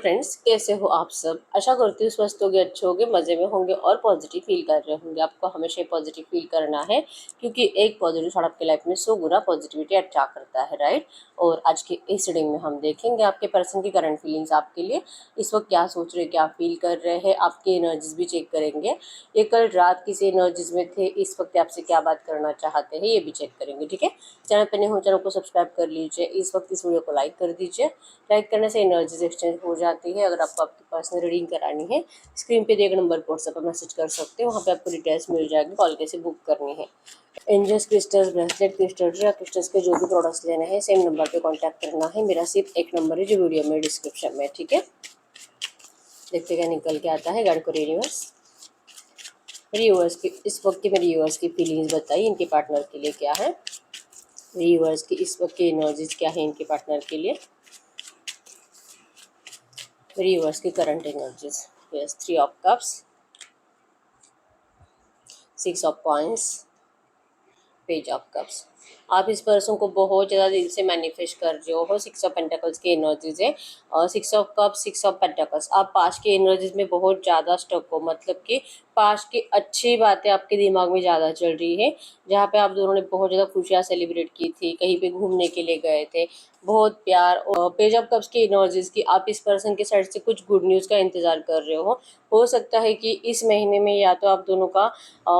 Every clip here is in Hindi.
फ्रेंड्स, कैसे हो आप सब। आशा करती हूँ स्वस्थ होगे, अच्छे होगे, मज़े में होंगे और पॉजिटिव फील कर रहे होंगे। आपको हमेशा पॉजिटिव फील करना है क्योंकि एक पॉजिटिव थॉट आपके लाइफ में 100 गुना पॉजिटिविटी अट्रैक्ट करता है, राइट। और आज के इस रीडिंग में हम देखेंगे आपके पर्सन की करंट फीलिंग्स आपके लिए इस वक्त क्या सोच रहे, क्या फील कर रहे हैं। आपके एनर्जीज भी चेक करेंगे। ये कल रात किसी एनर्जीज में थे, इस वक्त आपसे क्या बात करना चाहते हैं ये भी चेक करेंगे, ठीक है। चैनल पर नहीं हो, चैनल को सब्सक्राइब कर लीजिए। इस वक्त इस वीडियो को लाइक कर दीजिए। लाइक करने से एनर्जीज एक्सचेंज हो जाती है। अगर आपको आपकी पर्सनल रीडिंग करानी है, स्क्रीन पे दिए गए नंबर पर व्हाट्सएप पर मैसेज कर सकते हो। वहाँ पे आपको डिटेल्स मिल जाएगी, कॉल कैसे बुक करनी है। एंजल्स क्रिस्टल्स, ब्रेसलेट क्रिस्टल्स या क्रिस्टल्स के जो भी प्रोडक्ट्स लेने हैं, सेम नंबर पे कांटेक्ट करना है। मेरा सिर्फ एक नंबर है जो वीडियो में डिस्क्रिप्शन में, ठीक है। देखते क्या निकल के आता है। गाइड करो यूनिवर्स। मेरी यूनिवर्स की इस वक्त की मेरी यूनिवर्स की फीलिंग्स बताइए, इनके पार्टनर के लिए क्या है। मेरी यूनिवर्स की इस वक्त की एनर्जीज क्या है इनके पार्टनर के लिए। मेरी यूनिवर्स की current energies. Yes, 3 of cups, 6 of coins, page of cups. आप इस पर्सन को बहुत ज़्यादा दिल से मैनिफेस्ट कर रहे हो। 6 ऑफ पेंटाकल्स की एनर्जीज है और 6 ऑफ कप्स, 6 ऑफ पेंटाकल्स। आप पास्ट की एनर्जीज में बहुत ज़्यादा स्टक हो, मतलब कि पास्ट की अच्छी बातें आपके दिमाग में ज़्यादा चल रही है। जहाँ पे आप दोनों ने बहुत ज़्यादा खुशियाँ सेलिब्रेट की थी, कहीं पे घूमने के लिए गए थे, बहुत प्यार। और पेज ऑफ कप्स की एनर्जीज की आप इस पर्सन के साइड से कुछ गुड न्यूज़ का इंतज़ार कर रहे हो सकता है कि इस महीने में या तो आप दोनों का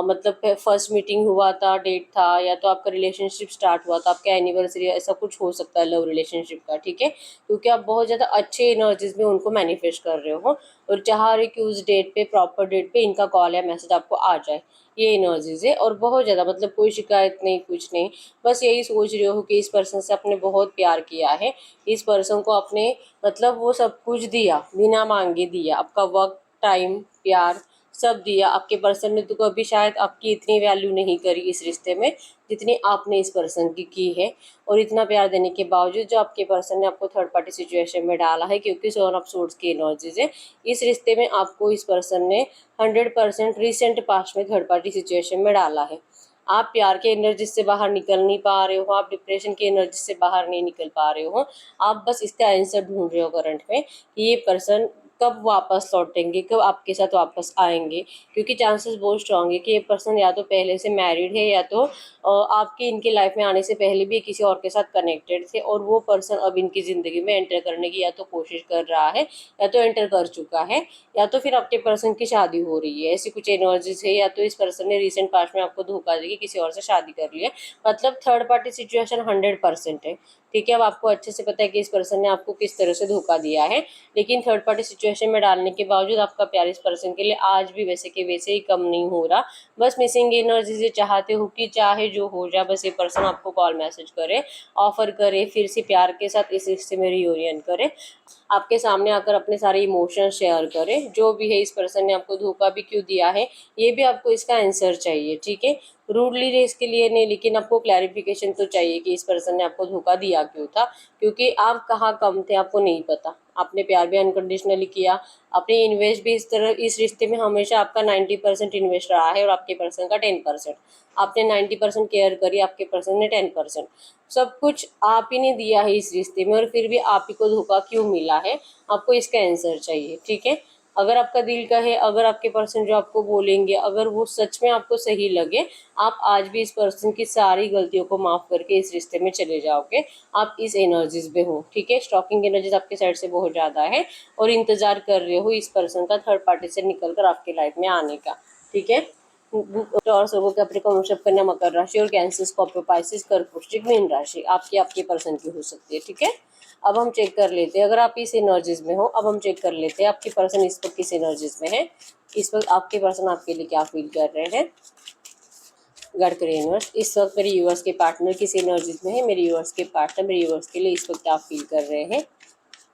मतलब फर्स्ट मीटिंग हुआ था, डेट था, या तो आपका रिलेशनशिप स्टार्ट हुआ था, आपका एनिवर्सरी, ऐसा कुछ हो सकता है लव रिलेशनशिप का, ठीक है। क्योंकि आप बहुत ज़्यादा अच्छे एनर्जीज में उनको मैनिफेस्ट कर रहे हो और चाह रहे कि उस डेट पे, प्रॉपर डेट पे इनका कॉल या मैसेज आपको आ जाए। ये एनर्जीज है और बहुत ज़्यादा, मतलब कोई शिकायत नहीं, कुछ नहीं। बस यही सोच रहे हो कि इस पर्सन से आपने बहुत प्यार किया है। इस पर्सन को आपने मतलब वो सब कुछ दिया, बिना मांगे दिया। आपका वक्त, टाइम, प्यार सब दिया। आपके पर्सन ने तो कभी शायद आपकी इतनी वैल्यू नहीं करी इस रिश्ते में जितनी आपने इस पर्सन की है। और इतना प्यार देने के बावजूद जो आपके पर्सन ने आपको थर्ड पार्टी सिचुएशन में डाला है, क्योंकि 7 ऑफ सोर्ड्स की एनर्जीज है। इस रिश्ते में आपको इस पर्सन ने 100% रिसेंट पास्ट में थर्ड पार्टी सिचुएशन में डाला है। आप प्यार के एनर्जी से बाहर निकल नहीं पा रहे हो, आप डिप्रेशन की एनर्जी से बाहर नहीं निकल पा रहे हो। आप बस इसका आंसर ढूंढ रहे हो करंट में कि ये पर्सन कब वापस लौटेंगे, कब आपके साथ वापस आएंगे। क्योंकि चांसेस बहुत स्ट्रांग है कि ये पर्सन या तो पहले से मैरिड है या तो आपके इनके लाइफ में आने से पहले भी किसी और के साथ कनेक्टेड थे और वो पर्सन अब इनकी ज़िंदगी में एंटर करने की या तो कोशिश कर रहा है या तो एंटर कर चुका है, या तो फिर आपके पर्सन की शादी हो रही है। ऐसी कुछ एनर्जीज है, या तो इस पर्सन ने रिसेंट पास्ट में आपको धोखा देके किसी और से शादी कर ली है। मतलब थर्ड पार्टी सिचुएशन 100% है, ठीक है। अब आपको अच्छे से पता है कि इस पर्सन ने आपको किस तरह से धोखा दिया है, लेकिन थर्ड पार्टी सिचुएशन में डालने के बावजूद आपका प्यार इस पर्सन के लिए आज भी वैसे के वैसे ही कम नहीं हो रहा। बस मिसिंग एनर्जी से चाहते हो कि चाहे जो हो जाए, बस ये पर्सन आपको कॉल मैसेज करे, ऑफर करे, फिर से प्यार के साथ इस रिश्ते में रियूनियन करे, आपके सामने आकर अपने सारे इमोशन शेयर करे। जो भी है, इस पर्सन ने आपको धोखा भी क्यों दिया है ये भी आपको इसका आंसर चाहिए, ठीक है। रूडली रेस के लिए नहीं, लेकिन आपको क्लैरिफिकेशन तो चाहिए कि इस पर्सन ने आपको धोखा दिया क्यों था। क्योंकि आप कहाँ कम थे आपको नहीं पता। आपने प्यार भी अनकंडीशनली किया, आपने इन्वेस्ट भी इस तरह, इस रिश्ते में हमेशा आपका 90% इन्वेस्ट रहा है और आपके पर्सन का 10%। आपने 90% केयर करी, आपके पर्सन ने 10%। सब कुछ आप ही ने दिया है इस रिश्ते में और फिर भी आप ही को धोखा क्यों मिला है, आपको इसका आंसर चाहिए, ठीक है। अगर आपका दिल का है, अगर आपके पर्सन जो आपको बोलेंगे, अगर वो सच में आपको सही लगे, आप आज भी इस पर्सन की सारी गलतियों को माफ़ करके इस रिश्ते में चले जाओगे। आप इस एनर्जीज में हो, ठीक है। स्टॉकिंग एनर्जीज आपके साइड से बहुत ज़्यादा है और इंतज़ार कर रहे हो इस पर्सन का थर्ड पार्टी से निकल कर आपकी लाइफ में आने का, ठीक है। और लोगों के अपने कॉन्सेप्ट कन्या, मकर राशि और कैंसर, स्कॉर्पियो, पाइसेस, कर्क, वृश्चिक, मीन राशि आपकी आपके पर्सन की हो सकती है, ठीक है। अब हम चेक कर लेते हैं, अगर आप इस एनर्जीज में हो, अब हम चेक कर लेते हैं आपके पर्सन इस वक्त किस एनर्जीज में है। इस वक्त आपके पर्सन आपके लिए क्या फील कर रहे हैं। गाइड करिए यूनिवर्स। इस वक्त मेरे यूनिवर्स के पार्टनर किस एनर्जीज में है। मेरे यूनिवर्स के पार्टनर मेरे यूनिवर्स के लिए इस वक्त क्या फील कर रहे हैं।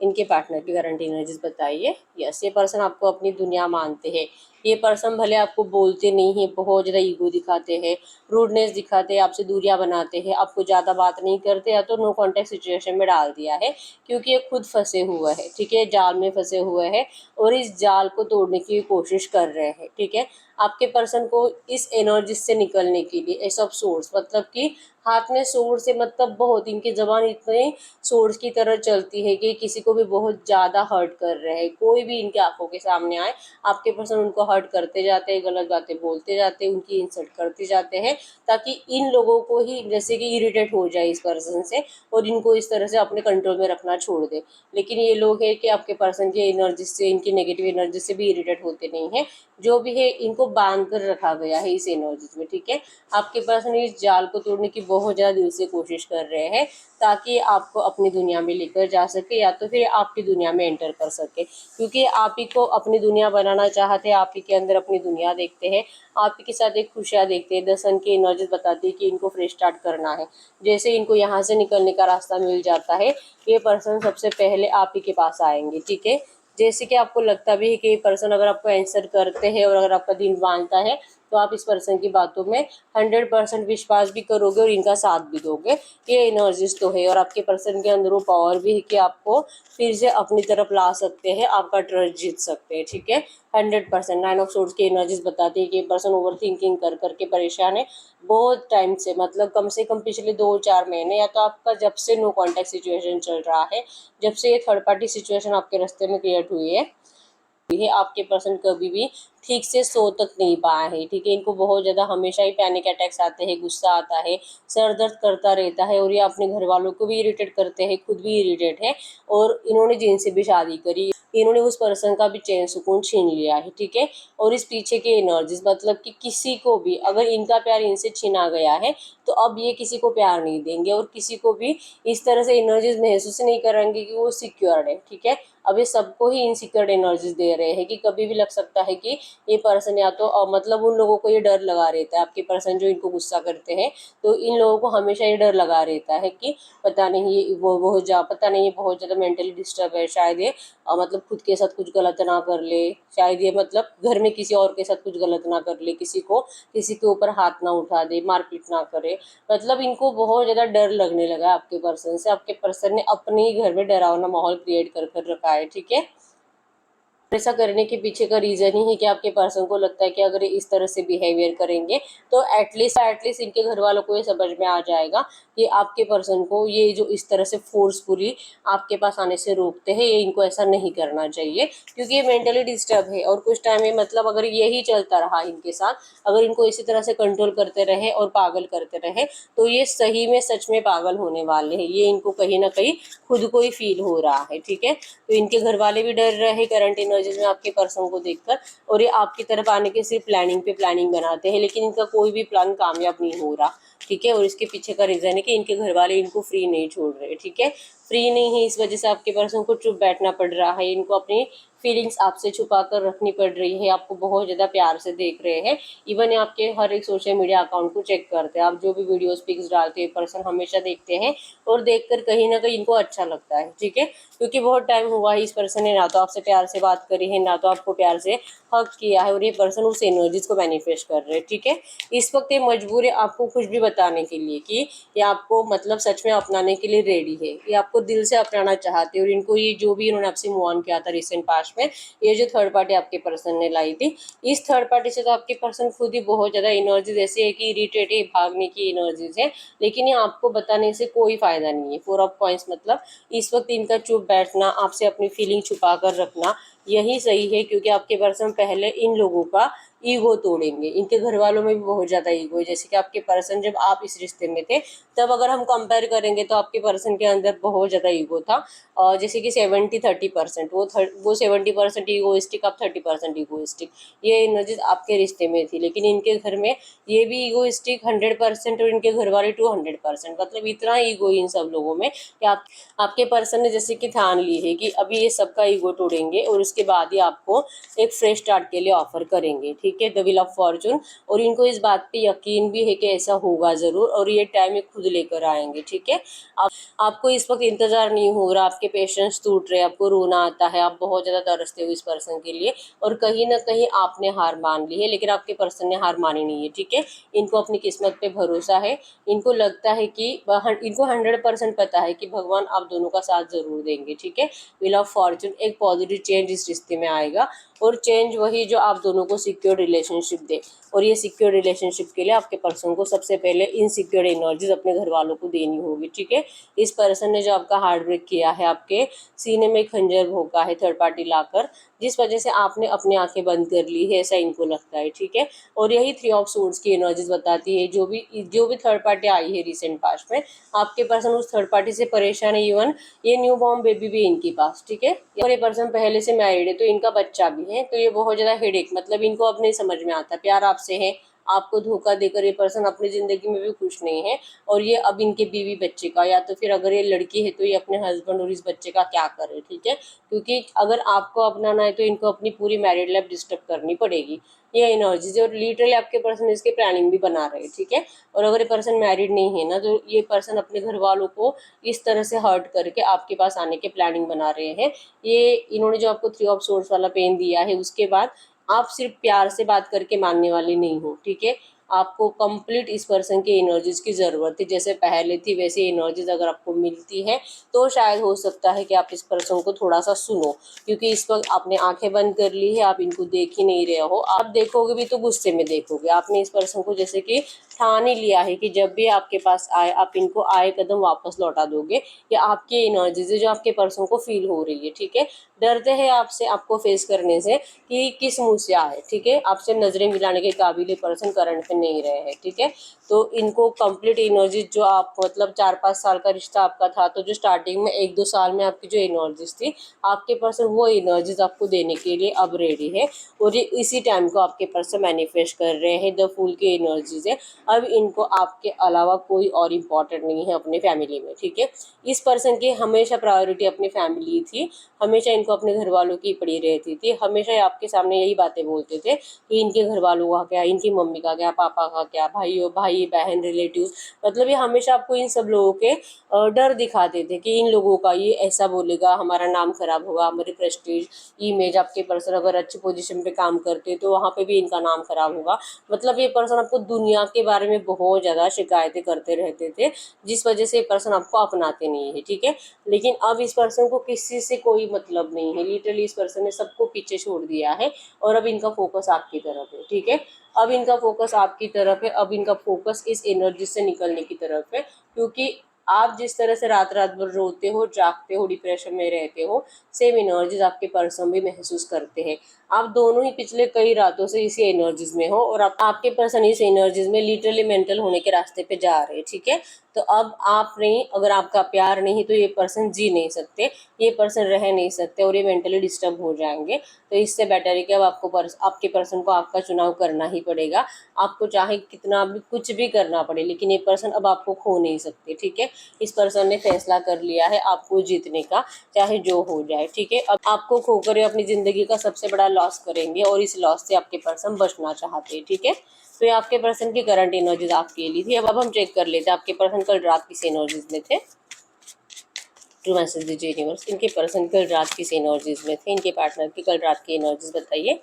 इनके पार्टनर की करंट एनर्जीज बताइए। यस, ये पर्सन आपको अपनी दुनिया मानते हैं। ये पर्सन भले आपको बोलते नहीं है, बहुत ज़्यादा ईगो दिखाते हैं, रूडनेस दिखाते हैं, आपसे दूरियां बनाते हैं, आपको ज़्यादा बात नहीं करते, या तो नो कॉन्टैक्ट सिचुएशन में डाल दिया है। क्योंकि ये खुद फंसे हुए हैं, ठीक है, जाल में फंसे हुए हैं और इस जाल को तोड़ने की कोशिश कर रहे हैं, ठीक है। आपके पर्सन को इस एनर्जी से निकलने के लिए एस ऑफ सोर्स, मतलब कि हाथ में सोर्ड से, मतलब बहुत इनकी जबान इतनी सोर्ड की तरह चलती है कि किसी को भी बहुत ज़्यादा हर्ट कर रहे हैं, कोई भी इनके आंखों के सामने आए आपके पर्सन उनको हर्ट करते जाते हैं, गलत बातें बोलते जाते हैं, उनकी इंसल्ट करते जाते हैं, ताकि इन लोगों को ही जैसे कि इरिटेट हो जाए इस पर्सन से और इनको इस तरह से अपने कंट्रोल में रखना छोड़ दे। लेकिन ये लोग है कि आपके पर्सन की एनर्जी से, इनकी नेगेटिव एनर्जी से भी इरिटेट होते नहीं है, जो भी है इनको बांध कर रखा गया है इस एनर्जी में, ठीक है। आपके पर्सन इस जाल को तोड़ने की बहुत ज़्यादा दिल से कोशिश कर रहे हैं ताकि आपको अपनी दुनिया में लेकर जा सके या तो फिर आपकी दुनिया में एंटर कर सके, क्योंकि आप ही को अपनी दुनिया बनाना चाहते हैं, आप ही के अंदर अपनी दुनिया देखते हैं, आप ही के साथ एक खुशियाँ देखते हैं। 10 सन की एनर्जी बताती है कि इनको फ्रेश स्टार्ट करना है। जैसे इनको यहाँ से निकलने का रास्ता मिल जाता है, ये पर्सन सबसे पहले आप ही के पास आएंगे, ठीक है। जैसे कि आपको लगता भी है कि ये पर्सन अगर आपको आंसर करते हैं और अगर आपका दिल मानता है तो आप इस पर्सन की बातों में 100% विश्वास भी करोगे और इनका साथ भी दोगे। ये एनर्जीज तो है और आपके पर्सन के अंदर वो पावर भी है कि आपको फिर से अपनी तरफ ला सकते हैं, आपका ट्रस्ट जीत सकते हैं, ठीक है। 100%। 9 ऑफ सोर्ड्स की एनर्जीज बताती है कि पर्सन ओवर थिंकिंग कर करके परेशान है बहुत टाइम से, मतलब कम से कम पिछले 2-4 महीने, या तो आपका जब से नो कॉन्टैक्ट सिचुएशन चल रहा है, जब से ये थर्ड पार्टी सिचुएशन आपके रास्ते में क्रिएट हुई है, आपके पर्सन कभी भी ठीक से सो तक नहीं पाया है, ठीक है। इनको बहुत ज़्यादा हमेशा ही पैनिक अटैक्स आते हैं, गुस्सा आता है, सर दर्द करता रहता है और ये अपने घर वालों को भी इरिटेट करते हैं, खुद भी इरिटेट है। और इन्होंने जिनसे भी शादी करी इन्होंने उस पर्सन का भी चैन सुकून छीन लिया है, ठीक है। और इस पीछे के एनर्जीज, मतलब कि किसी को भी अगर इनका प्यार इनसे छीना गया है तो अब ये किसी को प्यार नहीं देंगे और किसी को भी इस तरह से एनर्जीज महसूस नहीं करेंगे कि वो सिक्योर्ड है, ठीक है। अब ये सबको ही इनसिक्योर्ड एनर्जीज दे रहे हैं कि कभी भी लग सकता है कि ये पर्सन या तो मतलब उन लोगों को ये डर लगा रहता है, आपके पर्सन जो इनको गुस्सा करते हैं तो इन लोगों को हमेशा ये डर लगा रहता है कि पता नहीं ये वो बहुत पता नहीं ये बहुत ज़्यादा मेंटली डिस्टर्ब है, शायद ये मतलब खुद के साथ कुछ गलत ना कर ले, शायद ये मतलब घर में किसी और के साथ कुछ गलत ना कर ले, किसी के ऊपर हाथ ना उठा दे, मारपीट ना करे। मतलब इनको बहुत ज़्यादा डर लगने लगा है आपके पर्सन से, आपके पर्सन ने अपने ही घर में डरावना माहौल क्रिएट कर रखा है, ठीक है। ऐसा करने के पीछे का रीज़न ही है कि आपके पर्सन को लगता है कि अगर इस तरह से बिहेवियर करेंगे तो एटलीस्ट इनके घर वालों को ये समझ में आ जाएगा कि आपके पर्सन को ये जो इस तरह से फोर्सफुली आपके पास आने से रोकते हैं, ये इनको ऐसा नहीं करना चाहिए क्योंकि ये मेंटली डिस्टर्ब है। और कुछ टाइम में मतलब अगर यही चलता रहा इनके साथ, अगर इनको इसी तरह से कंट्रोल करते रहे और पागल करते रहे तो ये सही में सच में पागल होने वाले हैं। ये इनको कहीं ना कहीं खुद को ही फील हो रहा है, ठीक है। तो इनके घर वाले भी डर रहे करंट एनर्जीज में आपके पर्सन को देखकर और ये आपकी तरफ आने के सिर्फ प्लानिंग पे प्लानिंग बनाते हैं, लेकिन इनका कोई भी प्लान कामयाब नहीं हो रहा, ठीक है। और इसके पीछे का रीज़न है कि इनके घर वाले इनको फ्री नहीं छोड़ रहे, ठीक है। फ्री नहीं है, इस वजह से आपके पर्सन को चुप बैठना पड़ रहा है, इनको अपनी फीलिंग्स आपसे छुपा कर रखनी पड़ रही है, आपको बहुत ज़्यादा प्यार से देख रहे हैं। इवन आपके हर एक सोशल मीडिया अकाउंट को चेक करते हैं, आप जो भी वीडियोस पिक्स डालते हैं पर्सन हमेशा देखते हैं और देखकर कहीं ना कहीं इनको अच्छा लगता है, ठीक है। क्योंकि बहुत टाइम हुआ है इस पर्सन ने ना तो आपसे प्यार से बात करी है, ना तो आपको प्यार से हक किया है और ये पर्सन उस एनर्जीज को मैनिफेस्ट कर रहे हैं, ठीक है। इस वक्त ये मजबूर है आपको कुछ भी बताने के लिए कि ये आपको मतलब सच में अपनाने के लिए रेडी है, ये आपको दिल से अपनाना चाहते हैं। और इनको ये जो भी इन्होंने आपसे मूव ऑन किया था रिसेंट पास्ट में, ये जो थर्ड पार्टी आपके पर्सन ने लाई थी, इस थर्ड पार्टी से तो आपके पर्सन खुद ही बहुत ज़्यादा एनर्जीज ऐसी है कि इरिटेट है, भागने की एनर्जीज है, लेकिन ये आपको बताने से कोई फ़ायदा नहीं है। 4 ऑफ कॉइंस मतलब इस वक्त इनका चुप बैठना, आपसे अपनी फीलिंग छुपा कर रखना यही सही है, क्योंकि आपके पर्सन पहले इन लोगों का ईगो तोड़ेंगे। इनके घर वालों में भी बहुत ज़्यादा ईगो है, जैसे कि आपके पर्सन जब आप इस रिश्ते में थे तब अगर हम कंपेयर करेंगे तो आपके पर्सन के अंदर बहुत ज़्यादा ईगो था, और जैसे कि 70-30% वो 70% ईगोइस्टिक, आप 30% ईगोइस्टिक, ये एनर्जीज आपके रिश्ते में थी। लेकिन इनके घर में ये भी ईगोइस्टिक 100% और इनके घर वाले 200%, मतलब इतना ईगो इन सब लोगों में कि आपके पर्सन ने जैसे कि ठान ली है कि अभी ये सबका ईगो तोड़ेंगे और उसके बाद ही आपको एक फ्रेश स्टार्ट के लिए ऑफर करेंगे, ठीक है। द व्हील ऑफ फॉर्चून, और इनको इस बात पे यकीन भी है कि ऐसा होगा ज़रूर और ये टाइम ये खुद लेकर आएंगे, ठीक है। आपको इस वक्त इंतज़ार नहीं हो रहा, आपके पेशेंस टूट रहे, आपको रोना आता है, आप बहुत ज़्यादा तरसते हो इस पर्सन के लिए और कहीं ना कहीं आपने हार मान ली है, लेकिन आपके पर्सन ने हार मानी नहीं है, ठीक है। इनको अपनी किस्मत पे भरोसा है, इनको लगता है कि इनको 100% पता है कि भगवान आप दोनों का साथ ज़रूर देंगे, ठीक है। व्हील ऑफ फॉर्चून, एक पॉजिटिव चेंज इस रिश्ते में आएगा और चेंज वही जो आप दोनों को सिक्योर सिक्योर रिलेशनशिप दे। और ये सिक्योर रिलेशनशिप के लिए आपके पर्सन को सबसे पहले इनसिक्योर एनर्जीज अपने घर वालों को देनी होगी, ठीक है। इस पर्सन ने जो आपका हार्ट ब्रेक किया है, आपके सीने में खंजर भोंका है थर्ड पार्टी लाकर, जिस वजह से आपने अपनी आंखें बंद कर ली है, ऐसा इनको लगता है, ठीक है। और यही थ्री ऑफ सोर्ड्स की एनर्जीज बताती है, जो भी थर्ड पार्टी आई है रिसेंट पास्ट में, आपके पर्सन उस थर्ड पार्टी से परेशान है। इवन ये न्यू बॉर्न बेबी भी इनके पास, ठीक है। और ये पर्सन पहले से मैरिड है, तो इनका बच्चा भी है, तो ये बहुत ज़्यादा हेडेक, मतलब इनको अब नहीं समझ में आता, प्यार आपसे है, आपको धोखा देकर ये पर्सन अपनी ज़िंदगी में भी खुश नहीं है। और ये अब इनके बीवी बच्चे का, या तो फिर अगर ये लड़की है तो ये अपने हस्बैंड और इस बच्चे का क्या करे, ठीक है। क्योंकि अगर आपको अपनाना है तो इनको अपनी पूरी मैरिड लाइफ डिस्टर्ब करनी पड़ेगी, ये एनर्जीज। और लिटरली आपके पर्सन इसके प्लानिंग भी बना रहे हैं, ठीक है। और अगर ये पर्सन मैरिड नहीं है ना, तो ये पर्सन अपने घर वालों को इस तरह से हर्ट करके आपके पास आने के प्लानिंग बना रहे हैं। ये इन्होंने जो आपको थ्री ऑफ सोर्स वाला पेन दिया है, उसके बाद आप सिर्फ प्यार से बात करके मानने वाले नहीं हो, ठीक है। आपको कंप्लीट इस पर्सन की एनर्जीज की ज़रूरत है, जैसे पहले थी वैसी एनर्जीज अगर आपको मिलती है तो शायद हो सकता है कि आप इस पर्सन को थोड़ा सा सुनो, क्योंकि इस वक्त आपने आंखें बंद कर ली है, आप इनको देख ही नहीं रहे हो। आप देखोगे भी तो गुस्से में देखोगे, आपने इस पर्सन को जैसे कि ठान ही लिया है कि जब भी आपके पास आए आप इनको आए कदम वापस लौटा दोगे। या आपकी एनर्जीज जो आपके पर्सन को फील हो रही है, ठीक है। डरते हैं आपसे, आपको फेस करने से कि किस मुंह से आए, ठीक है। आपसे नजरें मिलाने के काबिल पर्सन करंट में नहीं रहे हैं, ठीक है। तो इनको कंप्लीट एनर्जीज जो आप, मतलब 4-5 साल का रिश्ता आपका था, तो जो स्टार्टिंग में 1-2 साल में आपकी जो एनर्जीज थी, आपके पर्सन वो एनर्जीज आपको देने के लिए अब रेडी है। और ये इसी टाइम को आपके पर्सन मैनिफेस्ट कर रहे हैं, द फूल की एनर्जीज है। अब इनको आपके अलावा कोई और इम्पोर्टेंट नहीं है अपनी फैमिली में, ठीक है। इस पर्सन की हमेशा प्रायोरिटी अपनी फैमिली थी, हमेशा इनको अपने घर वालों की पड़ी रहती थी, हमेशा आपके सामने यही बातें बोलते थे कि इनके घर वालों का क्या, इनकी मम्मी का क्या, पापा का क्या, भाई बहन रिलेटिव्स, मतलब ये हमेशा आपको इन सब लोगों के डर दिखाते थे कि इन लोगों का ये ऐसा बोलेगा, हमारा नाम खराब होगा, हमारी प्रेस्टीज इमेज, आपके पर्सन अगर अच्छी पोजीशन पे काम करते तो वहाँ पे भी इनका नाम खराब होगा। मतलब ये पर्सन आपको दुनिया के बारे में बहुत ज़्यादा शिकायतें करते रहते थे, जिस वजह से ये पर्सन आपको अपनाते नहीं है, ठीक है। लेकिन अब इस पर्सन को किसी से कोई मतलब नहीं है, लिटरली इस पर्सन ने सबको पीछे छोड़ दिया है। और अब इनका फोकस आपकी तरफ है, ठीक है। अब इनका फोकस आपकी तरफ है, अब इनका फोकस इस एनर्जी से निकलने की तरफ है। क्योंकि आप जिस तरह से रात रात भर रोते हो, जागते हो, डिप्रेशन में रहते हो, सेम एनर्जीज आपके पर्सन भी महसूस करते हैं। आप दोनों ही पिछले कई रातों से इसी एनर्जीज में हो, और आपके पर्सन इस एनर्जीज में लिटरली मेंटल होने के रास्ते पे जा रहे हैं, ठीक है। तो अब आप नहीं, अगर आपका प्यार नहीं तो ये पर्सन जी नहीं सकते, ये पर्सन रह नहीं सकते, और ये मेंटली डिस्टर्ब हो जाएंगे। तो इससे बेटर है कि अब आपके पर्सन को आपका चुनाव करना ही पड़ेगा। आपको चाहे कितना भी कुछ भी करना पड़े, लेकिन ये पर्सन अब आपको खो नहीं सकते, ठीक है। इस पर्सन ने फैसला कर लिया है आपको जीतने का, चाहे जो हो जाए, ठीक है। अब आपको खोकर अपनी जिंदगी का सबसे बड़ा लॉस करेंगे, और इस लॉस से आपके पर्सन बचना चाहते हैं, ठीक है। तो ये आपके पर्सन की करंट एनर्जीज आपके लिए थी। अब हम चेक कर लेते हैं आपके पर्सन कल रात किस एनर्जीज में थे। टू मैसेज दीजिए यूनिवर्स, इनके पर्सन कल रात किस एनर्जीज में थे, इनके पार्टनर की कल रात की एनर्जीज बताइए।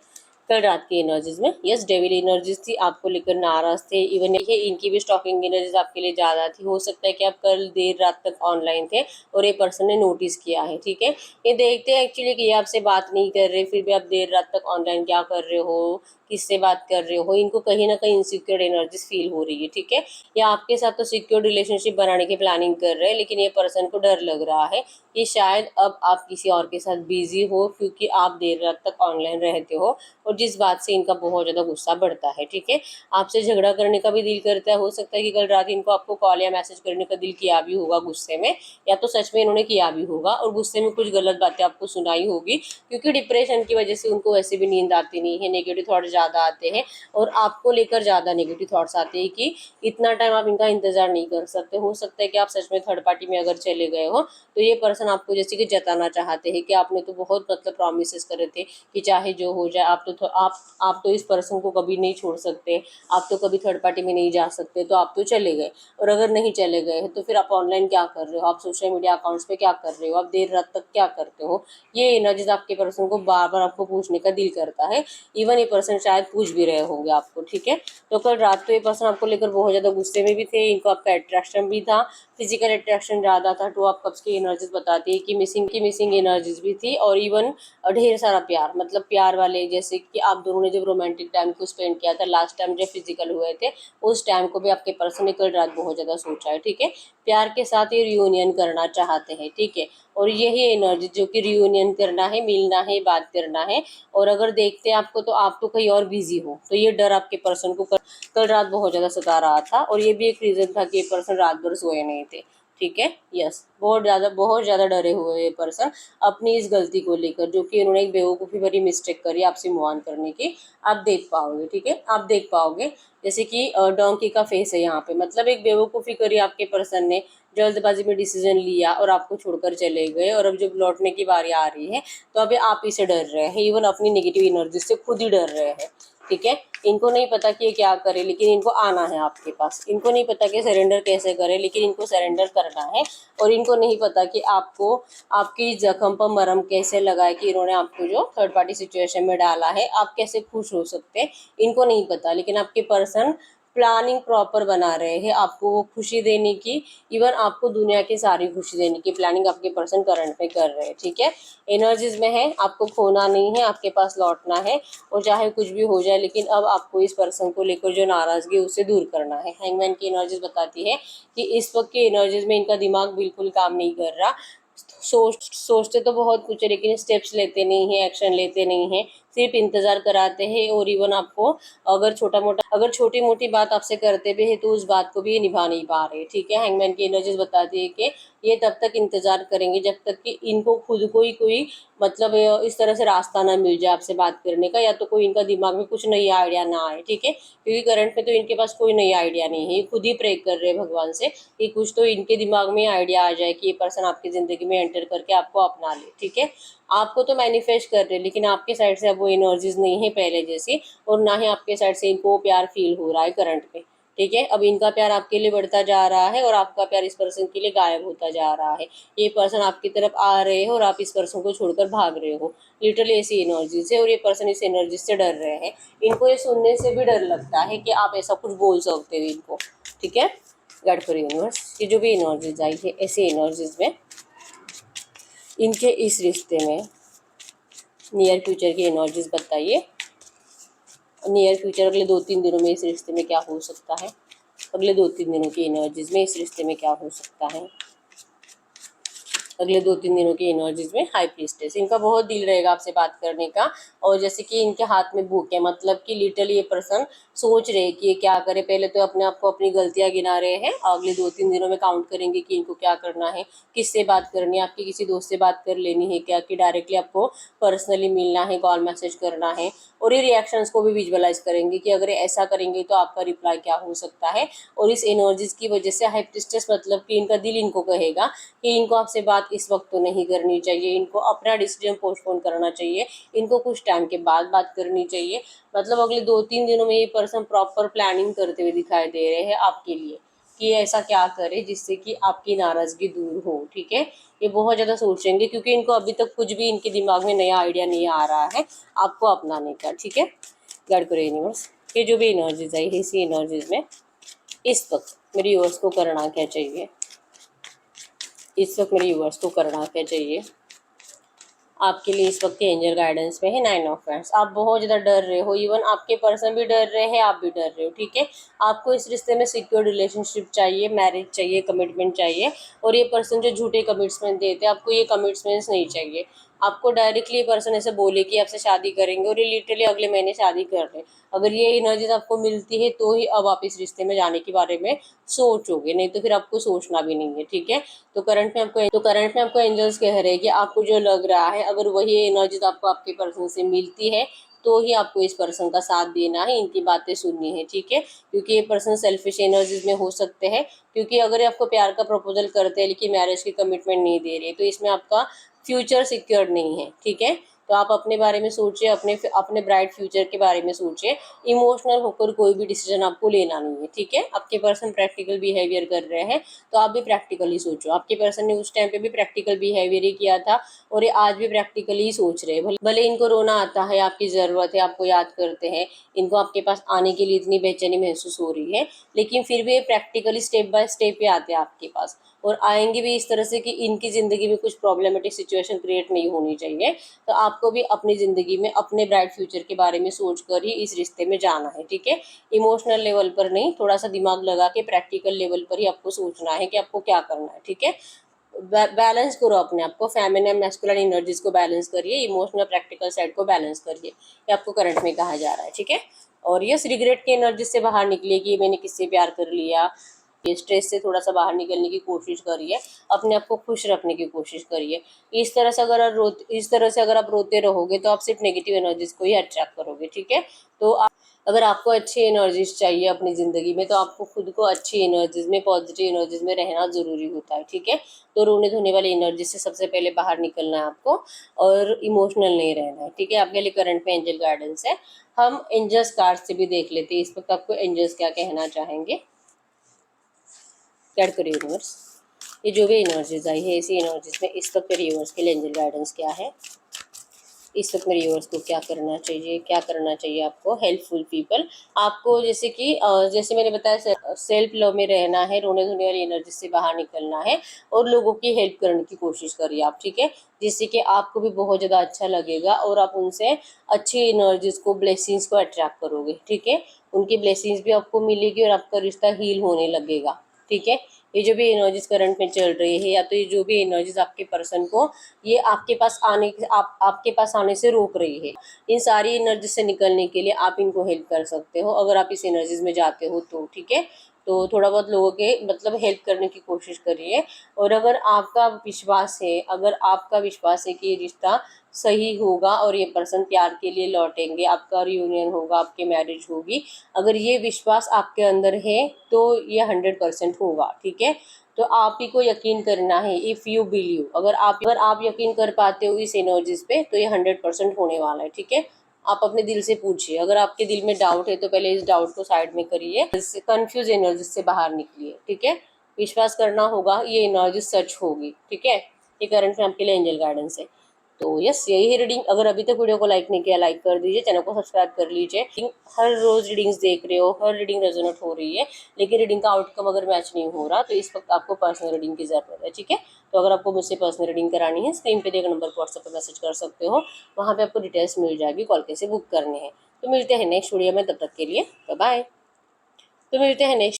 कल रात की एनर्जीज में यस डेविल एनर्जीज थी, आपको लेकर नाराज थे। इवन ये इनकी भी स्टॉकिंग एनर्जीज आपके लिए ज़्यादा थी। हो सकता है कि आप कल देर रात तक ऑनलाइन थे और ये पर्सन ने नोटिस किया है, ठीक है। ये देखते हैं एक्चुअली कि ये आपसे बात नहीं कर रहे, फिर भी आप देर रात तक ऑनलाइन क्या कर रहे हो, किससे बात कर रहे हो। इनको कहीं ना कहीं इनसिक्योर एनर्जीज फील हो रही है, ठीक है। या आपके साथ तो सिक्योर रिलेशनशिप बनाने की प्लानिंग कर रहे हैं, लेकिन ये पर्सन को डर लग रहा है कि शायद अब आप किसी और के साथ बिजी हो, क्योंकि आप देर रात तक ऑनलाइन रहते हो, और जिस बात से इनका बहुत ज़्यादा गुस्सा बढ़ता है, ठीक है। आपसे झगड़ा करने का भी दिल करता है। हो सकता है कि कल रात इनको आपको कॉल या मैसेज करने का दिल किया भी होगा गुस्से में, या तो सच में इन्होंने किया भी होगा और गुस्से में कुछ गलत बातें आपको सुनाई होगी, क्योंकि डिप्रेशन की वजह से उनको वैसे भी नींद आती नहीं है, नेगेटिव थॉट ज़्यादा आते हैं, और आपको लेकर ज़्यादा नेगेटिव थॉट्स आते हैं कि इतना टाइम आप इनका इंतजार नहीं कर सकते। हो सकता है कि आप सच में थर्ड पार्टी में अगर चले गए हो, तो ये पर्सन आपको जैसे कि जताना चाहते हैं कि आपने तो बहुत मतलब प्रॉमिसेस करे थे कि चाहे जो हो जाए आप तो इस पर्सन को कभी नहीं छोड़ सकते, आप तो कभी थर्ड पार्टी में नहीं जा सकते, तो आप तो चले गए। और अगर नहीं चले गए तो फिर आप ऑनलाइन क्या कर रहे हो, आप सोशल मीडिया अकाउंट्स पे क्या कर रहे हो, आप देर रात तक क्या करते हो। ये एनर्जीज आपके पर्सन को बार बार आपको पूछने का दिल करता है। इवन ये पर्सन शायद पूछ भी रहे होंगे आपको, ठीक है। तो कल रात तो ये पर्सन आपको लेकर बहुत ज़्यादा गुस्से में भी थे, इनको आपका अट्रैक्शन भी था, फिजिकल अट्रैक्शन ज़्यादा था। टू ऑफ कप्स की एनर्जीज बताती है कि मिसिंग एनर्जीज भी थी, और इवन ढेर सारा प्यार, मतलब प्यार वाले जैसे कि आप दोनों ने जब रोमांटिक टाइम को स्पेंड किया था लास्ट टाइम जब फिजिकल हुए थे, उस टाइम को भी आपके पर्सन ने कल रात बहुत ज़्यादा सोचा है, ठीक है। प्यार के साथ ये रियूनियन करना चाहते हैं, ठीक है। और यही एनर्जी जो कि रियूनियन करना है, मिलना है, बात करना है। और अगर देखते हैं आपको तो आप तो कहीं और बिजी हो, तो ये डर आपके पर्सन को कल रात बहुत ज़्यादा सता रहा था। और ये भी एक रीज़न था कि ये पर्सन रात भर सोए नहीं थे, ठीक है। यस, बहुत ज़्यादा डरे हुए ये पर्सन अपनी इस गलती को लेकर, जो कि इन्होंने एक बेवकूफ़ी भरी मिस्टेक करी आपसे मूव ऑन करने की। आप देख पाओगे, ठीक है, आप देख पाओगे। जैसे कि डोंकी का फेस है यहाँ पे, मतलब एक बेवकूफ़ी करी आपके पर्सन ने, जल्दबाजी में डिसीजन लिया और आपको छोड़कर चले गए। और अब जब लौटने की बारी आ रही है तो अभी आप ही से डर रहे हैं, इवन अपनी नेगेटिव एनर्जी से खुद ही डर रहे हैं, ठीक है। इनको नहीं पता कि ये क्या करे, लेकिन इनको आना है आपके पास। इनको नहीं पता कि सरेंडर कैसे करे, लेकिन इनको सरेंडर करना है। और इनको नहीं पता कि आपको आपकी जख्म पर मरहम कैसे लगाए, कि इन्होंने आपको जो थर्ड पार्टी सिचुएशन में डाला है आप कैसे खुश हो सकते हैं, इनको नहीं पता। लेकिन आपके पर्सन प्लानिंग प्रॉपर बना रहे हैं आपको वो खुशी देने की, इवन आपको दुनिया की सारी खुशी देने की प्लानिंग आपके पर्सन करंट में कर रहे हैं, ठीक है। एनर्जीज में है, आपको खोना नहीं है, आपके पास लौटना है। और चाहे कुछ भी हो जाए, लेकिन अब आपको इस पर्सन को लेकर जो नाराज़गी उसे दूर करना है। हैंगमैन की एनर्जीज बताती है कि इस वक्त की एनर्जीज में इनका दिमाग बिल्कुल काम नहीं कर रहा। सोचते तो बहुत कुछ है, लेकिन स्टेप्स लेते नहीं हैं, एक्शन लेते नहीं हैं, सिर्फ इंतज़ार कराते हैं। और इवन आपको अगर छोटी मोटी बात आपसे करते भी है तो उस बात को भी ये निभा नहीं पा रहे, ठीक है। हैंगमैन की एनर्जीज बताती है कि ये तब तक इंतज़ार करेंगे जब तक कि इनको खुद को ही कोई मतलब इस तरह से रास्ता ना मिल जाए आपसे बात करने का, या तो कोई इनका दिमाग में कुछ नई आइडिया ना आए, ठीक है। क्योंकि करंट में तो इनके पास कोई नई आइडिया नहीं है, ये खुद ही प्रे कर रहे हैं भगवान से कि कुछ तो इनके दिमाग में आइडिया आ जाए कि ये पर्सन आपकी ज़िंदगी में एंटर करके आपको अपना ले, ठीक है। आपको तो मैनिफेस्ट कर रहे हैं, लेकिन आपके साइड से अब वो एनर्जीज नहीं है पहले जैसी, और ना ही आपके साइड से इनको प्यार फील हो रहा है करंट में, ठीक है। अब इनका प्यार आपके लिए बढ़ता जा रहा है और आपका प्यार इस पर्सन के लिए गायब होता जा रहा है। ये पर्सन आपकी तरफ आ रहे हैं और आप इस पर्सन को छोड़कर भाग रहे हो, लिटरली ऐसी एनर्जी से। और ये पर्सन इस एनर्जी से डर रहे हैं, इनको ये सुनने से भी डर लगता है कि आप ऐसा कुछ बोल सकते हो इनको, ठीक है। गाइड फॉर यूनिवर्स की जो भी एनर्जीज आई है, ऐसी एनर्जीज में इनके इस रिश्ते में नियर फ्यूचर की एनर्जीज बताइए। नियर फ्यूचर अगले 2-3 दिनों में इस रिश्ते में क्या हो सकता है, अगले 2-3 दिनों की एनर्जीज में इस रिश्ते में क्या हो सकता है। अगले 2-3 दिनों की एनर्जीज में हाई प्रीस्टेस, इनका बहुत दिल रहेगा आपसे बात करने का। और जैसे कि इनके हाथ में बुक है, मतलब कि लिटरली ये पर्सन सोच रहे कि ये क्या करे। पहले तो अपने आप को अपनी गलतियां गिना रहे हैं, अगले 2-3 दिनों में काउंट करेंगे कि इनको क्या करना है, किससे बात करनी है, आपकी किसी दोस्त से बात कर लेनी है क्या, कि डायरेक्टली आपको पर्सनली मिलना है, कॉल मैसेज करना है। और ये रिएक्शंस को भी विजुअलाइज करेंगे कि अगर ऐसा करेंगे तो आपका रिप्लाई क्या हो सकता है। और इस एनर्जीज की वजह से हाई प्रीस्टेस मतलब कि इनका दिल इनको कहेगा कि इनको आपसे बात इस वक्त तो नहीं करनी चाहिए, इनको अपना डिसीजन पोस्टपोन करना चाहिए, इनको कुछ टाइम के बाद बात करनी चाहिए। मतलब अगले 2-3 दिनों में ये पर्सन प्रॉपर प्लानिंग करते हुए दिखाई दे रहे हैं आपके लिए कि ऐसा क्या करे जिससे कि आपकी नाराज़गी दूर हो, ठीक है। ये बहुत ज़्यादा सोचेंगे क्योंकि इनको अभी तक कुछ भी इनके दिमाग में नया आइडिया नहीं आ रहा है आपको अपनाने का, ठीक है। गाइड करो यूनिवर्स ये जो भी एनर्जीज आई है, इसी एनर्जीज में इस वक्त मेरे व्यूअर्स को करना क्या चाहिए, इस वक्त मेरे व्यूअर्स को करना क्या चाहिए। आपके लिए इस वक्त के एंजल गाइडेंस में है 9 ऑफ वांड्स। आप बहुत ज़्यादा डर रहे हो, इवन आपके पर्सन भी डर रहे हैं, आप भी डर रहे हो, ठीक है। आपको इस रिश्ते में सिक्योर रिलेशनशिप चाहिए, मैरिज चाहिए, कमिटमेंट चाहिए। और ये पर्सन जो झूठे कमिटमेंट देते हैं, आपको ये कमिटमेंट्स नहीं चाहिए। आपको डायरेक्टली ये पर्सन ऐसे बोले कि आपसे शादी करेंगे और ये लिटरली अगले महीने शादी कर रहे हैं। अगर ये एनर्जीज आपको मिलती है तो ही अब आप इस रिश्ते में जाने के बारे में सोचोगे, नहीं तो फिर आपको सोचना भी नहीं है, ठीक है। तो करंट में आपको एंजल्स कह रहे हैं कि आपको जो लग रहा है, अगर वही एनर्जीज आपको आपके पर्सन से मिलती है तो ही आपको इस पर्सन का साथ देना है, इनकी बातें सुननी है, ठीक है। क्योंकि ये पर्सन सेल्फिश एनर्जीज में हो सकते हैं, क्योंकि अगर ये आपको प्यार का प्रपोजल करते हैं लेकिन मैरिज की कमिटमेंट नहीं दे रही है तो इसमें आपका फ्यूचर सिक्योर नहीं है, ठीक है। तो आप अपने बारे में सोचिए, अपने अपने ब्राइट फ्यूचर के बारे में सोचिए। इमोशनल होकर कोई भी डिसीजन आपको लेना नहीं है, ठीक है। आपके पर्सन प्रैक्टिकल बिहेवियर कर रहे हैं तो आप भी प्रैक्टिकली सोचो। आपके पर्सन ने उस टाइम पे भी प्रैक्टिकल बिहेवियर ही किया था और ये आज भी प्रैक्टिकली सोच रहे हैं। भले इनको रोना आता है, आपकी ज़रूरत है, आपको याद करते हैं, इनको आपके पास आने के लिए इतनी बेचैनी महसूस हो रही है, लेकिन फिर भी ये प्रैक्टिकली स्टेप बाय स्टेप पे आते हैं आपके पास। और आएंगे भी इस तरह से कि इनकी ज़िंदगी में कुछ प्रॉब्लमेटिक सिचुएशन क्रिएट नहीं होनी चाहिए। तो आपको भी अपनी ज़िंदगी में अपने ब्राइट फ्यूचर के बारे में सोच कर ही इस रिश्ते में जाना है, ठीक है। इमोशनल लेवल पर नहीं, थोड़ा सा दिमाग लगा के प्रैक्टिकल लेवल पर ही आपको सोचना है कि आपको क्या करना है, ठीक है। बैलेंस करो अपने आप को, फेमिनिन मैस्कुलिन एनर्जीज को बैलेंस करिए, इमोशनल प्रैक्टिकल साइड को बैलेंस करिए, ये आपको करंट में कहा जा रहा है, ठीक है। और यस, रिग्रेट की एनर्जी से बाहर निकलिए कि मैंने किससे प्यार कर लिया, ये स्ट्रेस से थोड़ा सा बाहर निकलने की कोशिश करिए, अपने आप को खुश रखने की कोशिश करिए। इस तरह से अगर आप रोते रहोगे तो आप सिर्फ नेगेटिव एनर्जीज को ही अट्रैक्ट करोगे, ठीक है। तो अगर आपको अच्छी एनर्जीज चाहिए अपनी ज़िंदगी में तो आपको खुद को अच्छी एनर्जीज में, पॉजिटिव एनर्जीज में रहना ज़रूरी होता है, ठीक है। तो रोने धोने वाली एनर्जी से सबसे पहले बाहर निकलना है आपको, और इमोशनल नहीं रहना है, ठीक है। आपके लिए करंट में एंजल गाइडेंस है। हम एंजल्स कार्ड से भी देख लेते हैं इस वक्त आपको एंजल्स क्या कहना चाहेंगे। कैड करिए यूनिवर्स, ये जो भी एनर्जीज आई है इसी एनर्जीज में इस वक्त मेरे यूनिवर्स के लिए एंजल गाइडेंस क्या है, इस वक्त मेरे व्यूअर्स को क्या करना चाहिए, क्या करना चाहिए आपको। हेल्पफुल पीपल, आपको जैसे कि जैसे मैंने बताया सेल्फ लव में रहना है, रोने धोने वाली एनर्जी से बाहर निकलना है और लोगों की हेल्प करने की कोशिश करिए आप, ठीक है। जिससे कि आपको भी बहुत ज़्यादा अच्छा लगेगा और आप उनसे अच्छी एनर्जीज को, ब्लेसिंग्स को अट्रैक्ट करोगे, ठीक है। उनकी ब्लेसिंग्स भी आपको मिलेगी और आपका रिश्ता हील होने लगेगा, ठीक है। ये जो भी एनर्जीज करंट में चल रही है, या तो ये जो भी एनर्जीज आपके पर्सन को ये आपके पास आने से रोक रही है, इन सारी एनर्जी से निकलने के लिए आप इनको हेल्प कर सकते हो अगर आप इस एनर्जीज में जाते हो तो, ठीक है। तो थोड़ा बहुत लोगों के मतलब हेल्प करने की कोशिश करिए। और अगर आपका विश्वास है कि ये रिश्ता सही होगा और ये पर्सन प्यार के लिए लौटेंगे, आपका रियूनियन होगा, आपकी मैरिज होगी, अगर ये विश्वास आपके अंदर है तो ये 100% होगा, ठीक है। तो आप ही को यकीन करना है, इफ़ यू बिलीव, अगर आप यकीन कर पाते हो इस एनर्जीज पे तो ये 100% होने वाला है, ठीक है। आप अपने दिल से पूछिए, अगर आपके दिल में डाउट है तो पहले इस डाउट को साइड में करिए, कंफ्यूज एनर्जी से बाहर निकलिए, ठीक है। विश्वास करना होगा, ये एनर्जी सच होगी, ठीक है। ये करंट में आपके लिए एंजल गाइडेंस है। तो यस, यही है रीडिंग। अगर अभी तक वीडियो को लाइक नहीं किया, लाइक कर दीजिए, चैनल को सब्सक्राइब कर लीजिए। हर रोज रीडिंग्स देख रहे हो, हर रीडिंग रेजोनेट हो रही है, लेकिन रीडिंग का आउटकम अगर मैच नहीं हो रहा तो इस वक्त आपको पर्सनल रीडिंग की जरूरत है, ठीक है। तो अगर आपको मुझसे पर्सनल रीडिंग करानी है, स्क्रीन पे दिए नंबर पर व्हाट्सएप पर मैसेज कर सकते हो, वहाँ पे आपको डिटेल्स मिल जाएगी, कॉल कैसे बुक करने हैं। तो मिलते हैं नेक्स्ट वीडियो में, तब तक के लिए बाय बाय। तो मिलते हैं नेक्स्ट